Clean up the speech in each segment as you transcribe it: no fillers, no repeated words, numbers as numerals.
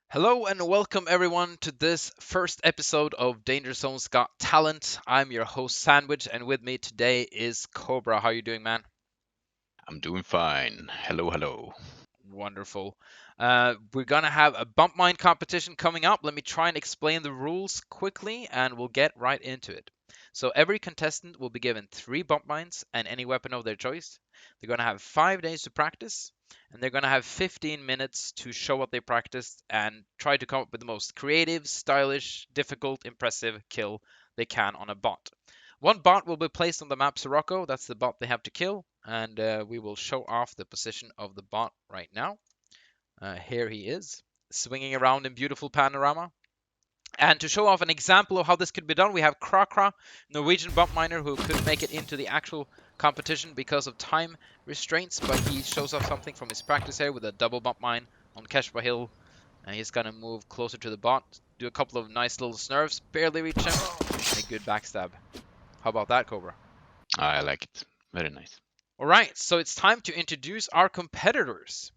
Hello and welcome everyone to this first episode of Danger Zone's Got Talent. I'm your host Sandwich, and with me today is Cobra. How you doing, man? I'm doing fine. Hello, hello. Wonderful. We're gonna have a bump mine competition coming up. Let me try and explain the rules quickly, and we'll get right into it. So every contestant will be given 3 bump mines and any weapon of their choice. They're gonna have 5 days to practice, and they're gonna have 15 minutes to show what they practiced and try to come up with the most creative, stylish, difficult, impressive kill they can on a bot. One bot will be placed on the map Sirocco. That's the bot they have to kill, and we will show off the position of the bot right now. Here he is, swinging around in beautiful panorama. And to show off an example of how this could be done, we have Krakra, Norwegian bump miner who couldn't make it into the actual competition because of time restraints, but he shows off something from his practice here with a double bump mine on Keshba Hill. And he's gonna move closer to the bot, do a couple of nice little snurfs, barely reach him, and a good backstab. How about that, Cobra? I like it. Very nice. All right, so it's time to introduce our competitors.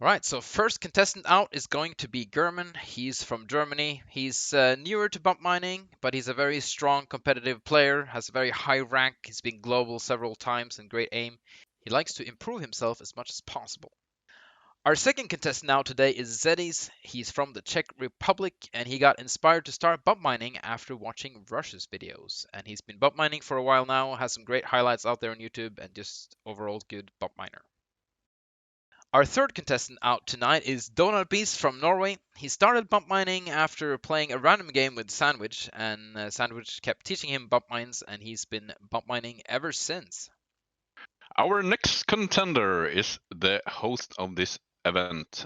All right, so first contestant out is going to be GhERmann. He's from Germany. He's newer to bump mining, but he's a very strong competitive player, has a very high rank. He's been global several times and great aim. He likes to improve himself as much as possible. Our second contestant now today is Xedys. He's from the Czech Republic, and he got inspired to start bump mining after watching Rush's videos. And he's been bump mining for a while now, has some great highlights out there on YouTube, and just overall good bump miner. Our third contestant out tonight is Donutbeast from Norway. He started bump mining after playing a random game with Sandwich, and Sandwich kept teaching him bump mines, and he's been bump mining ever since. Our next contender is the host of this event.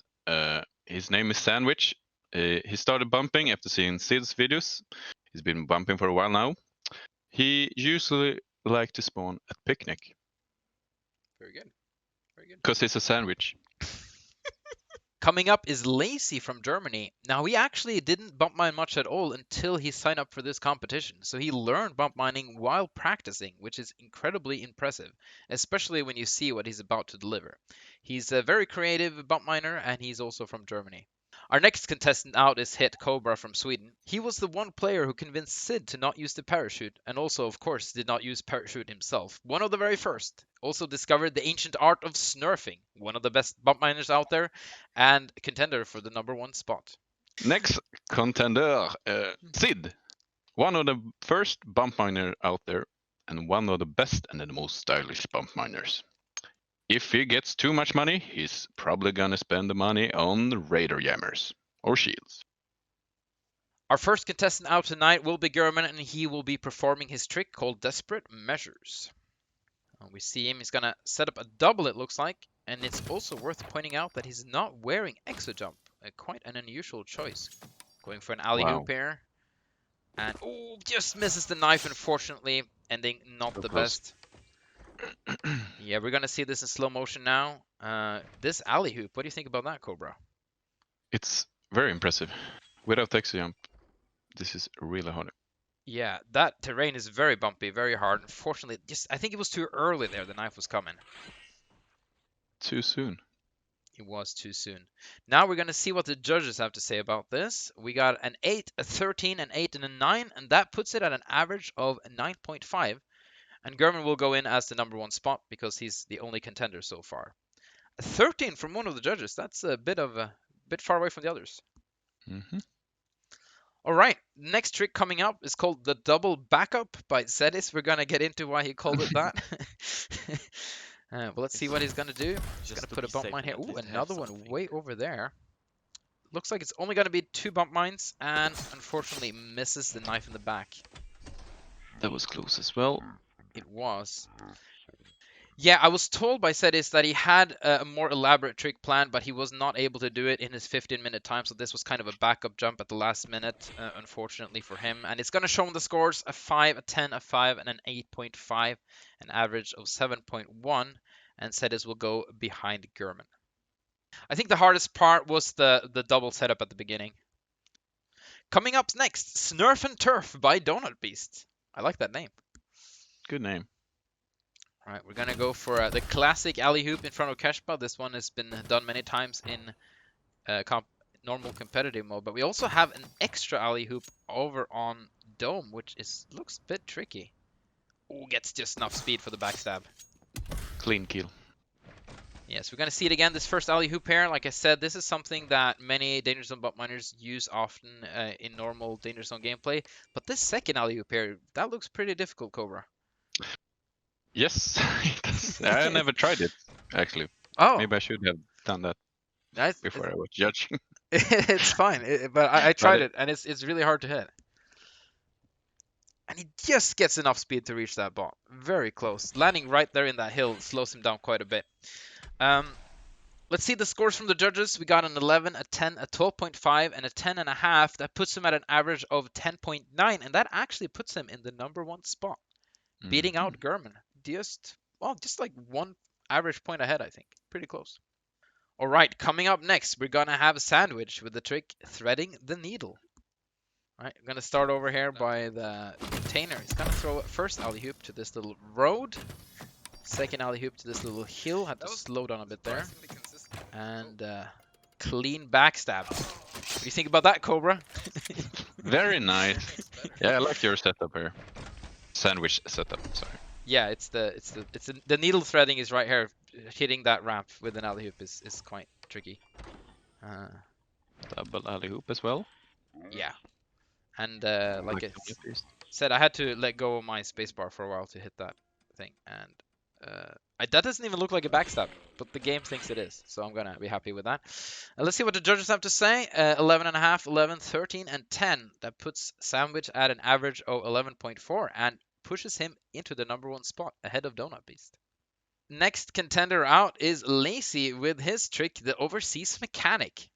His name is Sandwich. He started bumping after seeing Sid's videos. He's been bumping for a while now. He usually like to spawn at picnic Very good. Very good. because he's a sandwich. Coming up is lacyyy from Germany. Now, he actually didn't bump mine much at all until he signed up for this competition. So he learned bump mining while practicing, which is incredibly impressive, especially when you see what he's about to deliver. He's a very creative bump miner, and he's also from Germany. Our next contestant out is hetkobra from Sweden. He was the one player who convinced Sid to not use the parachute, and also, of course, did not use parachute himself. One of the very first. Also discovered the ancient art of snurfing, one of the best bump miners out there, and contender for the #1 spot. Next contender, Sid. One of the first bump miner out there, and one of the best and the most stylish bump miners. If he gets too much money, he's probably gonna spend the money on radar jammers or shields. Our first contestant out tonight will be GhERmann, and he will be performing his trick called Desperate Measures. We see him, he's gonna set up a double, it looks like, and it's also worth pointing out that he's not wearing exo jump. Quite an unusual choice. Going for an alley hoop here. And oh, just misses the knife, unfortunately, ending not the best. Yeah, we're gonna see this in slow motion now. This alley hoop, what do you think about that, Cobra? It's very impressive. Without exo jump, this is really hard. Yeah, that terrain is very bumpy, very hard. Unfortunately, just I think it was too early there. The knife was coming. Too soon. It was too soon. Now we're going to see what the judges have to say about this. We got an 8, a 13, an 8, and a 9, and that puts it at an average of 9.5. And GhERmann will go in as the #1 spot because he's the only contender so far. A 13 from one of the judges. That's a bit far away from the others. Mm-hmm. All right, next trick coming up is called the double backup by Xedys. We're gonna get into why he called it that. But let's see what he's gonna do. He's gonna put a bump mine here. Ooh, another one way over there. Looks like it's only gonna be 2 bump mines, and unfortunately misses the knife in the back. That was close as well. It was. Yeah, I was told by Xedys that he had a more elaborate trick plan, but he was not able to do it in his 15-minute time, so this was kind of a backup jump at the last minute, unfortunately for him. And it's going to show him the scores, a 5, a 10, a 5, and an 8.5, an average of 7.1, and Xedys will go behind GhERmann. I think the hardest part was the double setup at the beginning. Coming up next, Snurf and Turf by Donutbeast. I like that name. Good name. All right, we're gonna go for the classic alley hoop in front of Keshba. This one has been done many times in normal competitive mode. But we also have an extra alley hoop over on Dome, which looks a bit tricky. Oh, gets just enough speed for the backstab. Clean kill. Yes, we're going to see it again. This first alley hoop pair, like I said, this is something that many Danger Zone bot miners use often in normal Danger Zone gameplay. But this second alley hoop pair, that looks pretty difficult, Cobra. Yes, it does. I never tried it, actually. Oh, Maybe I should have done that before I was judging. it's fine, but I tried it, and it's really hard to hit. And he just gets enough speed to reach that bot. Very close. Landing right there in that hill slows him down quite a bit. Let's see the scores from the judges. We got an 11, a 10, a 12.5, and a 10.5. That puts him at an average of 10.9, and that actually puts him in the #1 spot, beating out GhERmann. Just like one average point ahead, I think. Pretty close. All right, coming up next, we're gonna have a sandwich with the trick threading the needle. All right, I'm gonna start over here by the container. He's gonna throw first alley hoop to this little road. Second alley hoop to this little hill. Had to slow down a bit there. And clean backstab. What do you think about that, Cobra? Very nice. Yeah, I like your setup here. Sandwich setup. Sorry. Yeah, the needle threading is right here. Hitting that ramp with an alley hoop is quite tricky. Double alley hoop as well. Yeah, and like I said, I had to let go of my spacebar for a while to hit that thing, and that doesn't even look like a backstab, but the game thinks it is, so I'm gonna be happy with that. Let's see what the judges have to say. 11.5, 11, 13, and 10. That puts Sandwich at an average of 11.4 and pushes him into the #1 spot ahead of Donutbeast. Next contender out is lacyyy with his trick, the overseas mechanic.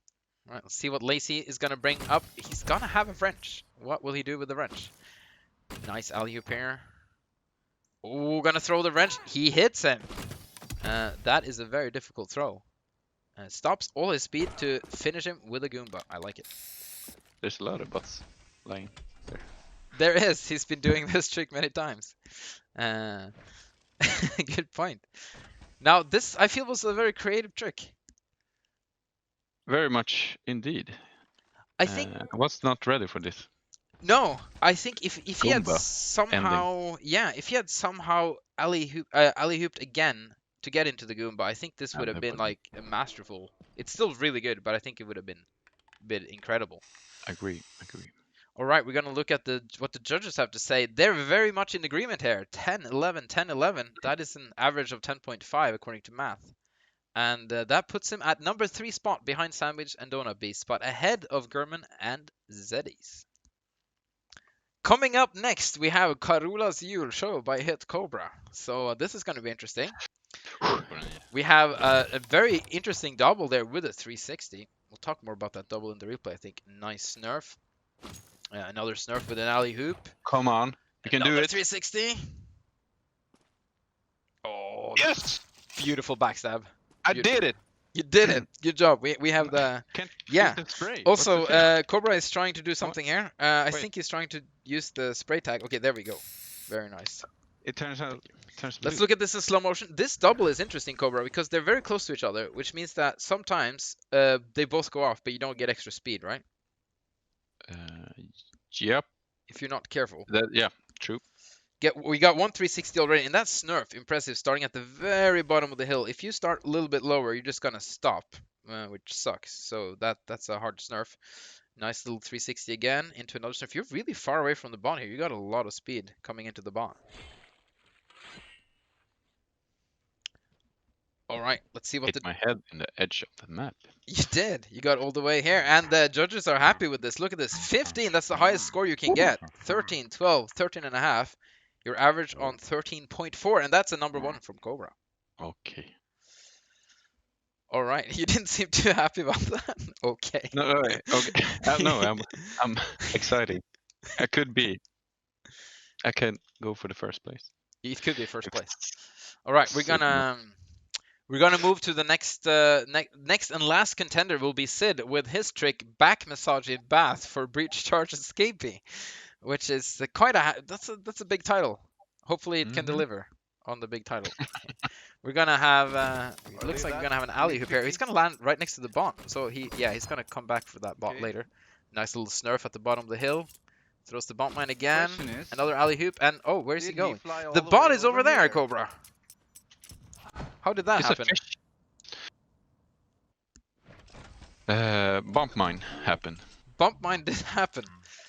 All right, let's see what lacyyy is gonna bring up. He's gonna have a wrench. What will he do with the wrench? Nice alley-oop here. Oh, gonna throw the wrench. He hits him. That is a very difficult throw. Stops all his speed to finish him with a Goomba. I like it. There's a lot of bots lying there. There is. He's been doing this trick many times. Good point. Now, this, I feel, was a very creative trick. Very much indeed. I think I was not ready for this. No, I think if he had Goomba somehow, yeah, if he had somehow alley-hooped again to get into the Goomba, I think this would have been like a masterful. It's still really good, but I think it would have been a bit incredible. Agree. All right, we're gonna look at what the judges have to say. They're very much in agreement here. 10, 11, 10, 11. That is an average of 10.5 according to math. And that puts him at #3 spot behind Sandwich and Donutbeast, but ahead of GhERmann and Xedys. Coming up next, we have Carola's Julshow by hetkobra. So this is going to be interesting. We have a very interesting double there with a 360. We'll talk more about that double in the replay, I think. Nice Snurf. Another Snurf with an alley hoop. Come on, you can do it. 360. Oh, yes! Beautiful backstab. I did it. You did it. Good job. We have the yeah. Also, Cobra is trying to do something here. I think he's trying to use the spray tag. Okay, there we go. Very nice. It turns out. Let's look at this in slow motion. This double is interesting, Cobra, because they're very close to each other, which means that sometimes they both go off, but you don't get extra speed, right? Yep. If you're not careful. Yeah, true. We got 1 360 already, and that's Snurf. Impressive, starting at the very bottom of the hill. If you start a little bit lower, you're just gonna stop, which sucks. So that's a hard Snurf. Nice little 360 again into another Snurf. You're really far away from the bot here. You got a lot of speed coming into the bot. All right, let's see what hit my head in the edge of the map. You did. You got all the way here, and the judges are happy with this. Look at this. 15, that's the highest score you can get. 13, 12, 13.5. Your average on 13.4, and that's a #1 from Cobra. Okay. All right, you didn't seem too happy about that. Okay. No, okay. No, I'm excited. I can go for the first place. It could be first place. All right, we're gonna move to the next next and last contender will be Sid with his trick back massage in bath for breach charge escapee, which is quite that's a big title. Hopefully it can deliver on the big title. We're gonna have. It looks like we're gonna have an alley hoop here. He's gonna land right next to the bot. So he's gonna come back for that bot later. Nice little Snurf at the bottom of the hill. Throws the bot mine again. Another alley hoop. And oh, where's he going? The bot is over there, Cobra. How did that It's happen? a fish. Bump mine happened. Bump mine did happen.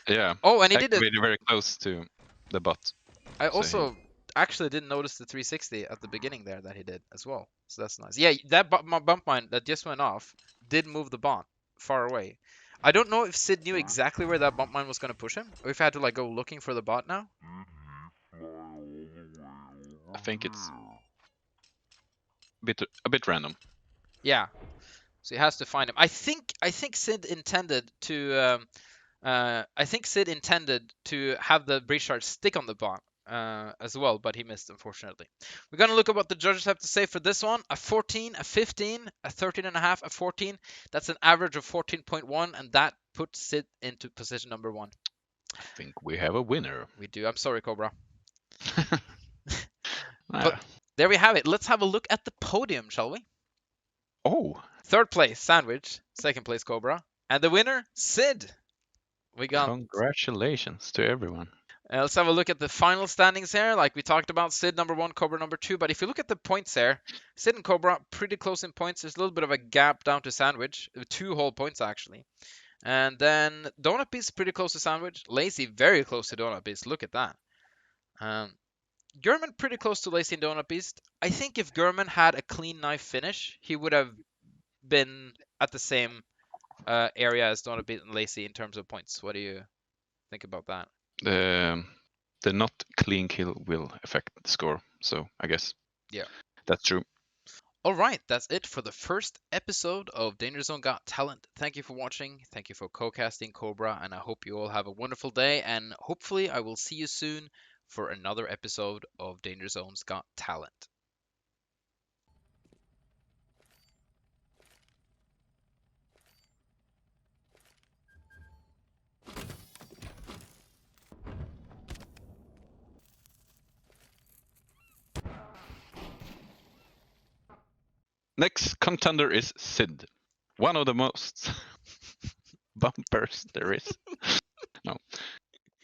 Yeah. Oh, and he did it. Activated very close to the bot. I also actually didn't notice the 360 at the beginning there that he did as well. So that's nice. Yeah, that bump mine that just went off did move the bot far away. I don't know if Sid knew exactly where that bump mine was going to push him, or if he had to like go looking for the bot now. I think it's a bit random. Yeah. So he has to find him. I think Sid intended to have the breach charge stick on the bot as well, but he missed, unfortunately. We're gonna look at what the judges have to say for this one. A 14, a 15, a 13.5, a 14. That's an average of 14.1, and that puts Sid into position number 1. I think we have a winner. We do. I'm sorry, Cobra. But But there we have it. Let's have a look at the podium, shall we? oh, 3rd place, Sandwich. 2nd place, Cobra. And the winner, Sid. We got. congratulations to everyone. Let's have a look at the final standings here. Like we talked about, Sid number 1, Cobra number 2. But if you look at the points here, Sid and Cobra pretty close in points. There's a little bit of a gap down to Sandwich, 2 whole points actually. And then Donutbeast pretty close to Sandwich. Lacyyy very close to Donutbeast. Look at that. GhERmann pretty close to Lacyyy and Donutbeast. I think if GhERmann had a clean knife finish, he would have been at the same area as Donutbeast and Lacyyy in terms of points. What do you think about that? The not clean kill will affect the score, so I guess that's true. All right, that's it for the first episode of Danger Zone Got Talent. Thank you for watching. Thank you for co-casting Cobra, and I hope you all have a wonderful day. And hopefully, I will see you soon for another episode of Danger Zone's Got Talent. Next contender is Sid, one of the most bumpers there is.